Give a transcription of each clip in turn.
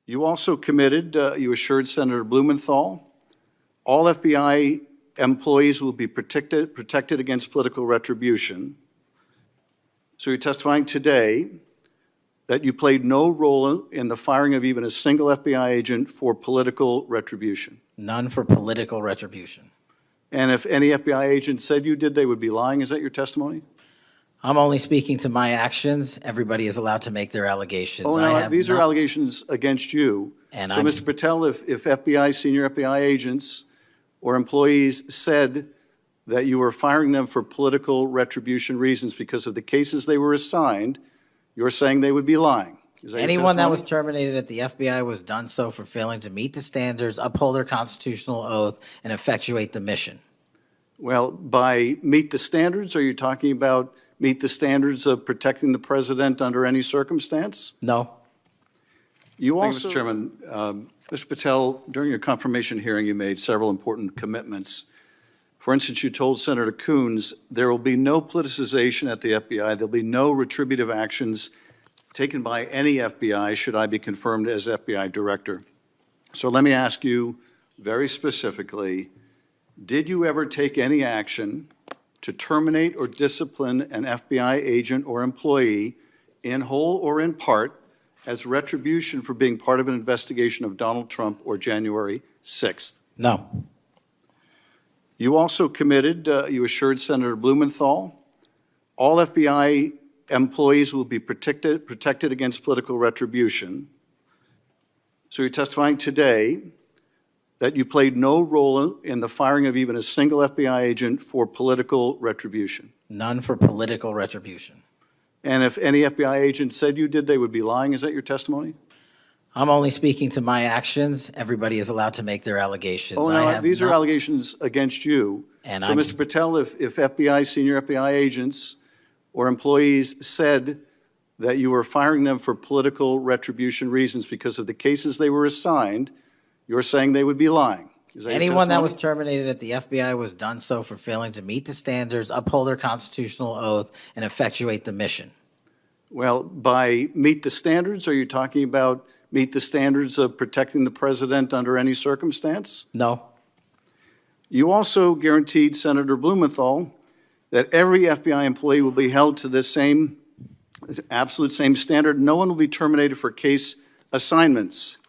You also committed, you assured Senator Blumenthal, all FBI employees will be protected against political retribution. So you're testifying today that you played no role in the firing of even a single FBI agent for political retribution. None for political retribution. And if any FBI agent said you did, they would be lying. Is that your testimony? I'm only speaking to my actions. Everybody is allowed to make their allegations. Oh, no, these are allegations against you. And so, Mr. Patel, if FBI, senior FBI agents or employees said that you were firing them for political retribution reasons because of the cases they were assigned, you're saying they would be lying. Is that anyone that was terminated at the FBI was done so for failing to meet the standards, uphold their constitutional oath, and effectuate the mission. Well, by meet the standards, are you talking about meet the standards of protecting the president under any circumstance? No. You also, Mr. Chairman, Mr. Patel, during your confirmation hearing, you made several important commitments. For instance, you told Senator Coons there will be no politicization at the FBI. There'll be no retributive actions taken by any FBI should I be confirmed as FBI Director. So let me ask you very specifically, did you ever take any action to terminate or discipline an FBI agent or employee in whole or in part as retribution for being part of an investigation of Donald Trump or January 6th? No. You also committed, you assured Senator Blumenthal, all FBI employees will be protected against political retribution. So you're testifying today that you played no role in the firing of even a single FBI agent for political retribution. None for political retribution. And if any FBI agent said you did, they would be lying. Is that your testimony? I'm only speaking to my actions. Everybody is allowed to make their allegations. Oh, no, these are allegations against you. And so, Mr. Patel, if FBI, senior FBI agents or employees said that you were firing them for political retribution reasons because of the cases they were assigned, you're saying they would be lying. Is that anyone that was terminated at the FBI was done so for failing to meet the standards, uphold their constitutional oath, and effectuate the mission. Well, by meet the standards, are you talking about meet the standards of protecting the president under any circumstance? No. You also guaranteed Senator Blumenthal that every FBI employee will be held to the same, absolute same standard. No one will be terminated for case assignments.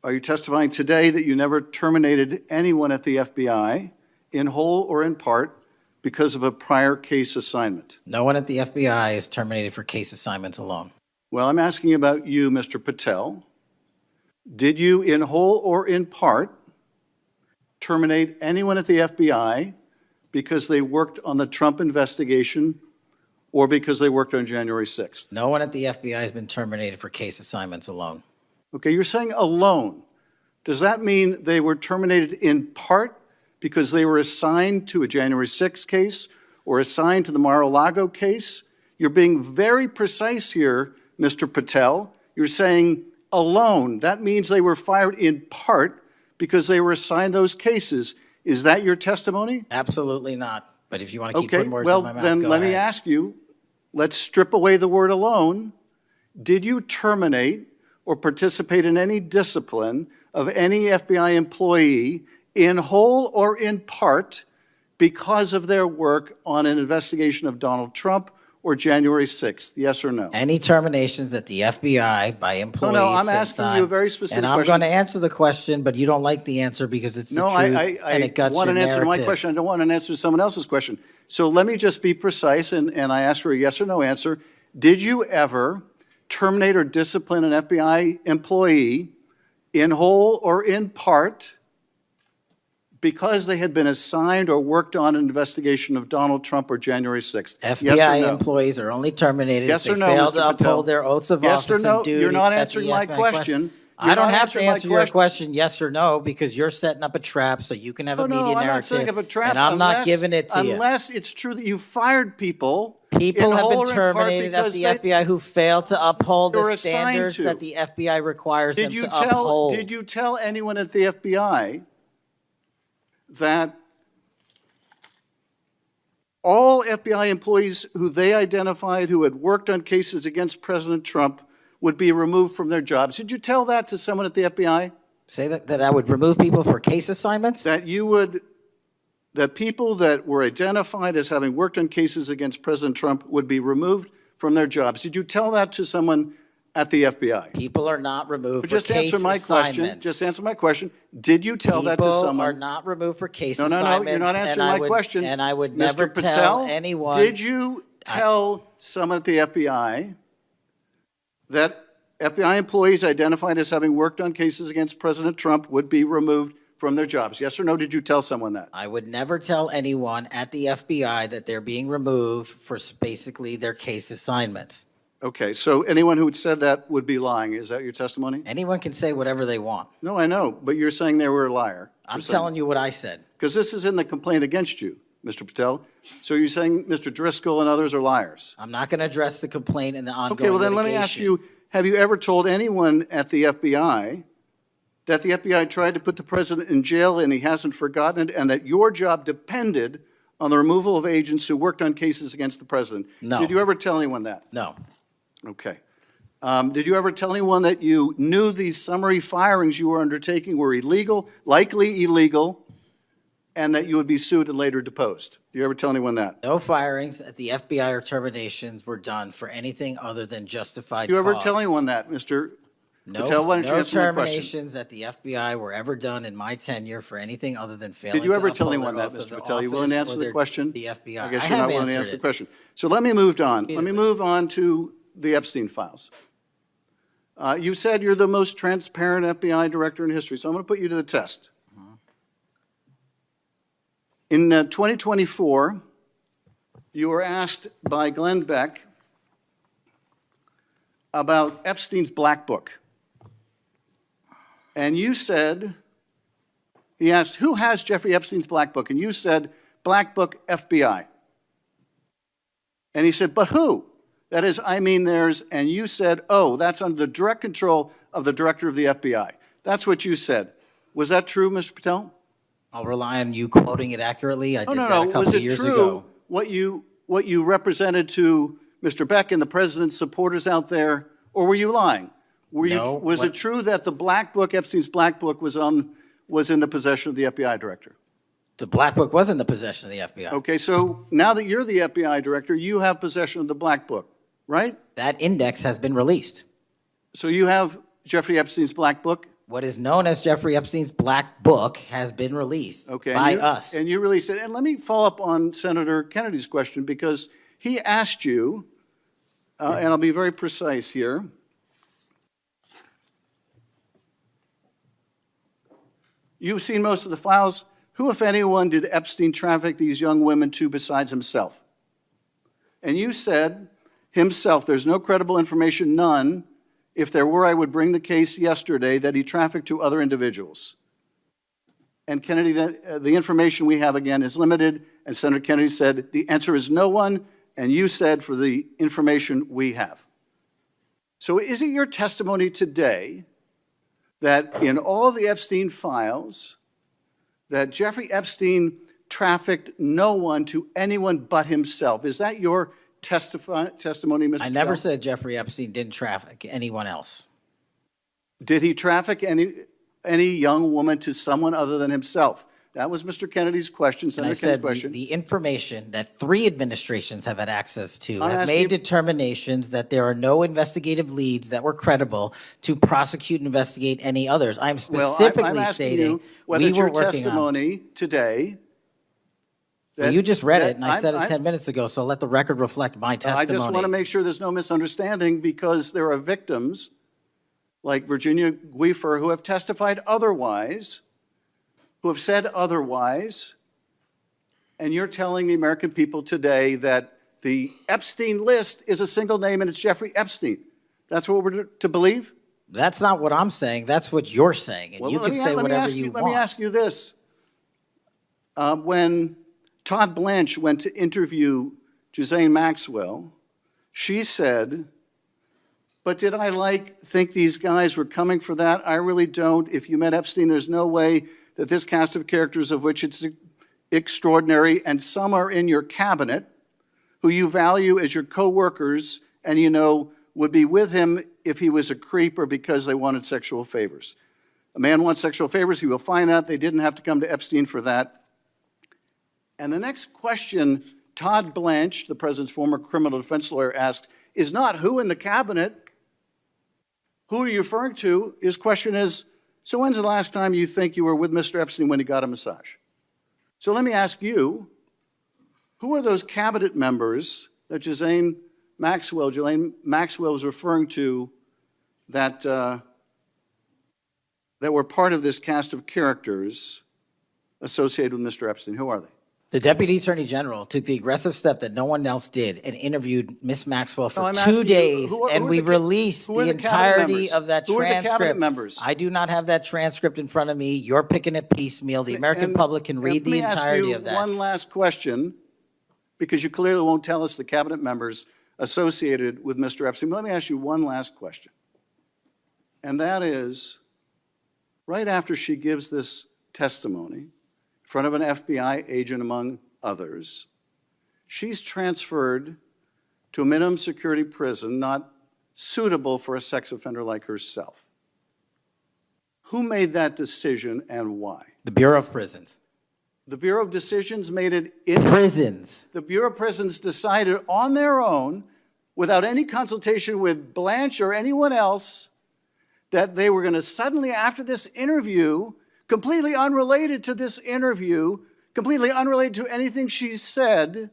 Are you testifying today that you never terminated anyone at the FBI in whole or in part because of a prior case assignment? No one at the FBI is terminated for case assignments alone. Well, I'm asking about you, Mr. Patel. Did you, in whole or in part, terminate anyone at the FBI because they worked on the Trump investigation or because they worked on January 6th? No one at the FBI has been terminated for case assignments alone. Okay, you're saying alone. Does that mean they were terminated in part because they were assigned to a January 6th case or assigned to the Mar-a-Lago case? You're being very precise here, Mr. Patel. You're saying alone. That means they were fired in part because they were assigned those cases. Is that your testimony? Absolutely not. But if you want to keep putting words in my mouth, then let me ask you, let's strip away the word alone. Did you terminate or participate in any discipline of any FBI employee in whole or in part because of their work on an investigation of Donald Trump or January 6th? Yes or no? Any terminations at the FBI by employees. No, I'm asking you a very specific question. And I'm going to answer the question, but you don't like the answer because it's the truth and it guts your narrative. I want an answer to my question. I don't want an answer to someone else's question. So let me just be precise, and I ask for a yes or no answer. Did you ever terminate or discipline an FBI employee in whole or in part because they had been assigned or worked on an investigation of Donald Trump or January 6th? FBI employees are only terminated if they fail to uphold their oaths of office and duty. You're not answering my question. I don't have to answer your question yes or no because you're setting up a trap so you can have a media narrative. I'm not setting up a trap. And I'm not giving it to you. Unless it's true that you fired people. People have been terminated at the FBI who failed to uphold the standards that the FBI requires them to uphold. Did you tell anyone at the FBI that all FBI employees who they identified who had worked on cases against President Trump would be removed from their jobs. Did you tell that to someone at the FBI? Say that I would remove people for case assignments? That people that were identified as having worked on cases against President Trump would be removed from their jobs. Did you tell that to someone at the FBI? People are not removed for Just case answer my assignments. question. Just answer my question. Did you tell that to someone? People are not removed for case No, assignments. you're not answering my question. And I would Mr. never Patel, tell anyone. Did you tell someone at the FBI that FBI employees identified as having worked on cases against President Trump would be removed from their jobs? Yes or no, did you tell someone that? I would never tell anyone at the FBI that they're being removed for basically their case assignments. Okay, so anyone who said that would be lying. Is that your testimony? Anyone can say whatever they want. No, I know, but you're saying they were a liar. I'm telling you what I said. Because this is in the complaint against you, Mr. Patel. So you're saying Mr. Driscoll and others are liars? I'm not going to address the complaint and the ongoing Okay, well then let me ask you, have you ever told anyone at the FBI that the FBI tried to put the president in jail and he hasn't forgotten it, and that your job depended on the removal of agents who worked on cases against the president? No. Did you ever tell anyone that? No. Okay. Did you ever tell anyone that you knew these summary firings you were undertaking were illegal, likely illegal, and that you would be sued and later deposed? Did you ever tell anyone that? No firings at the FBI or terminations were done for anything other than justified Did you ever cause. tell anyone that, Mr. No, Patel? Why don't you no answer my question? terminations at the FBI were ever done in my tenure for anything other than failing Did you ever to tell uphold anyone their that, oath of Mr. Patel? You willing to office answer or the question? The FBI. I guess I you're have not willing to answered answer the it. question. So let me move on. Let me move on to the Epstein files. You said you're the most transparent FBI director in history, so I'm going to put you to the test. In 2024, you were asked by Glenn Beck about Epstein's Black Book. And you said, he asked, who has Jeffrey Epstein's Black Book? And you said, Black Book, FBI. And he said, but who? That is, I mean theirs. And you said, oh, that's under the direct control of the director of the FBI. That's what you said. Was that true, Mr. Patel? I'll rely on you quoting it accurately. I did that a couple Was of it years true ago. what you represented to Mr. Beck and the president's supporters out there, or were you lying? No. Was it true that the Black Book, Epstein's Black Book, was in the possession of the FBI director? The Black Book was in the possession of the FBI. Okay, so now that you're the FBI director, you have possession of the Black Book, right? That index has been released. So you have Jeffrey Epstein's Black Book? What is known as Jeffrey Epstein's Black Book has been released by us. And you released it. And let me follow up on Senator Kennedy's question, because he asked you, and I'll be very precise here. You've seen most of the files. Who, if anyone, did Epstein traffic these young women to besides himself? And you said, himself. There's no credible information, none. If there were, I would bring the case yesterday that he trafficked to other individuals. And Kennedy, the information we have, again, is limited. And Senator Kennedy said, the answer is no one. And you said, for the information we have. So is it your testimony today that in all of the Epstein files, that Jeffrey Epstein trafficked no one to anyone but himself? Is that your testimony, Mr. I never Patel? said Jeffrey Epstein didn't traffic anyone else. Did he traffic any young woman to someone other than himself? That was Mr. Kennedy's question, And Senator I Kennedy's said question. the information that 3 administrations have had access to I'm have asking made you- determinations that there are no investigative leads that were credible to prosecute and investigate any others. I'm specifically I'm asking stating you whether we it's were your working testimony today. Well, you just read it, and I said it I'm- 10 minutes ago, so let the record reflect my testimony. I just want to make sure there's no misunderstanding, because there are victims like Virginia Guifer who have testified otherwise, who have said otherwise, and you're telling the American people today that the Epstein list is a single name and it's Jeffrey Epstein. That's what we're to believe? That's not what I'm saying. That's what you're saying, and Well, you can say whatever you let want. me ask you this. When Todd Blanche went to interview Ghislaine Maxwell, she said, but did I think these guys were coming for that? I really don't. If you met Epstein, there's no way that this cast of characters, of which it's extraordinary, and some are in your cabinet, who you value as your co-workers and you know would be with him if he was a creep or because they wanted sexual favors. A man wants sexual favors, he will find out. They didn't have to come to Epstein for that. And the next question Todd Blanche, the president's former criminal defense lawyer, asked is not who in the cabinet, who are you referring to? His question is, so when's the last time you think you were with Mr. Epstein when he got a massage? So let me ask you, who are those cabinet members that Ghislaine Maxwell was referring to that, that were part of this cast of characters associated with Mr. Epstein? Who are they? The Deputy Attorney General took the aggressive step that no one else did and interviewed Miss Maxwell for 2 days, and we released the entirety of that transcript. Who are the cabinet members? I do not have that transcript in front of me. You're picking it piecemeal. The American public can read the entirety of that. Let me ask you one last question, because you clearly won't tell us the cabinet members associated with Mr. Epstein. But let me ask you one last question. And that is, right after she gives this testimony, in front of an FBI agent, among others, she's transferred to a minimum security prison not suitable for a sex offender like herself. Who made that decision and why? The Bureau of Prisons. The Bureau of Decisions made it in Prisons. The Bureau of Prisons decided on their own, without any consultation with Blanche or anyone else, that they were going to suddenly, after this interview, completely unrelated to this interview, completely unrelated to anything she said,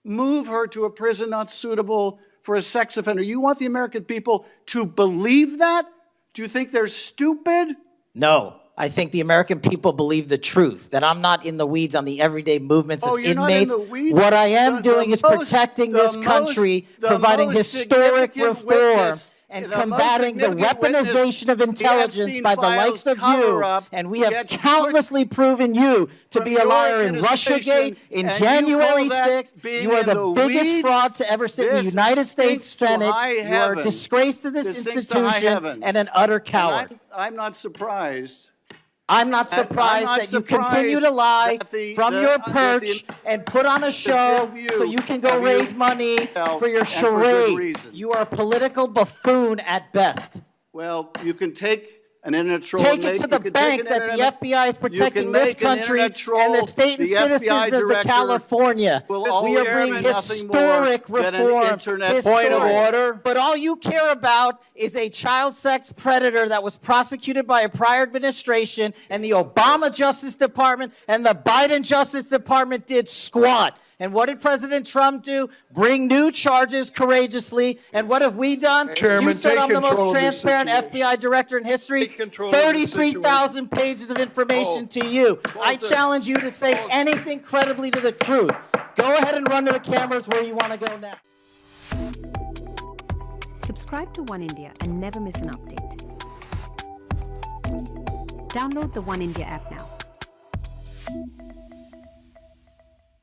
move her to a prison not suitable for a sex offender. You want the American people to believe that? Do you think they're stupid? No. I think the American people believe the truth, that I'm not in the weeds on the everyday movements of you're inmates. not in the weeds? What I am doing is protecting this country, providing historic reform, and combating the weaponization of intelligence by the likes of you. And we have countlessly proven you to be a liar in Russiagate, in January 6th. You are the biggest fraud to ever sit in the United States Senate. You are a disgrace to this institution and an utter coward. I'm not surprised. I'm not surprised that you continue to lie from your perch and put on a show so you can go raise money for your charade. You are a political buffoon at best. Well, you can take an internet troll. Take it to the bank that the FBI is protecting this country and the state and citizens of California. We are bringing historic reform. Point of order. But all you care about is a child sex predator that was prosecuted by a prior administration, and the Obama Justice Department and the Biden Justice Department did squat. And what did President Trump do? Bring new charges courageously. And what have we done? Chairman, you said I'm the most of transparent FBI director in history. 33,000 pages of information to you. I challenge you to say anything credibly to the truth. Go ahead and run to the cameras where you want to go now. Subscribe to One India and never miss an update. Download the One India app now.